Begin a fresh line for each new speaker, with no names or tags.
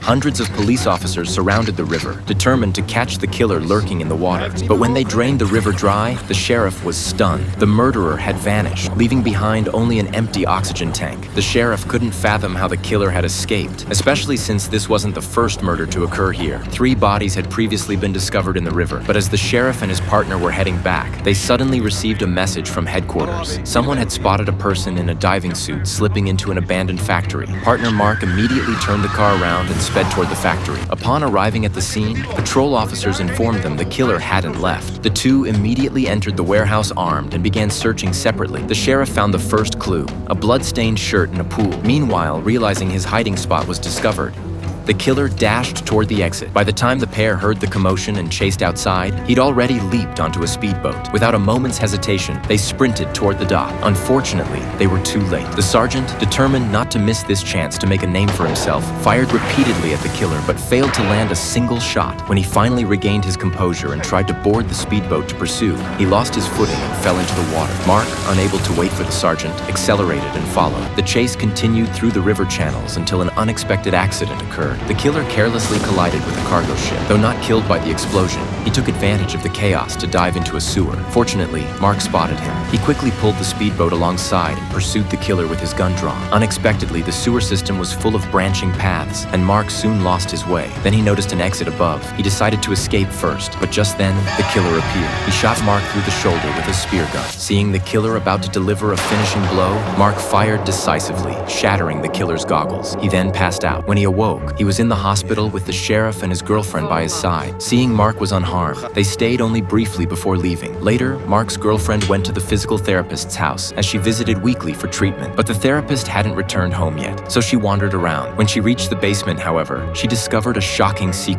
Hundreds of police officers surrounded the river, determined to catch the killer lurking in the water. But when they drained the river dry, the sheriff was stunned. The murderer had vanished, leaving behind only an empty oxygen tank. The sheriff couldn't fathom how the killer had escaped, especially since this wasn't the first murder to occur here. 3 bodies had previously been discovered in the river, but as the sheriff and his partner were heading back, they suddenly received a message from headquarters. Someone had spotted a person in a diving suit slipping into an abandoned factory. Partner Mark immediately turned the car around and sped toward the factory. Upon arriving at the scene, patrol officers informed them the killer hadn't left. The two immediately entered the warehouse armed and began searching separately. The sheriff found the first clue, a blood-stained shirt in a pool. Meanwhile, realizing his hiding spot was discovered, the killer dashed toward the exit. By the time the pair heard the commotion and chased outside, he'd already leaped onto a speedboat. Without a moment's hesitation, they sprinted toward the dock. Unfortunately, they were too late. The sergeant, determined not to miss this chance to make a name for himself, fired repeatedly at the killer but failed to land a single shot. When he finally regained his composure and tried to board the speedboat to pursue, he lost his footing and fell into the water. Mark, unable to wait for the sergeant, accelerated and followed. The chase continued through the river channels until an unexpected accident occurred. The killer carelessly collided with a cargo ship. Though not killed by the explosion, he took advantage of the chaos to dive into a sewer. Fortunately, Mark spotted him. He quickly pulled the speedboat alongside and pursued the killer with his gun drawn. Unexpectedly, the sewer system was full of branching paths, and Mark soon lost his way. Then he noticed an exit above. He decided to escape first, but just then, the killer appeared. He shot Mark through the shoulder with a spear gun. Seeing the killer about to deliver a finishing blow, Mark fired decisively, shattering the killer's goggles. He then passed out. When he awoke, he was in the hospital with the sheriff and his girlfriend by his side. Seeing Mark was unharmed, they stayed only briefly before leaving. Later, Mark's girlfriend went to the physical therapist's house as she visited weekly for treatment, but the therapist hadn't returned home yet, so she wandered around. When she reached the basement, however, she discovered a shocking secret.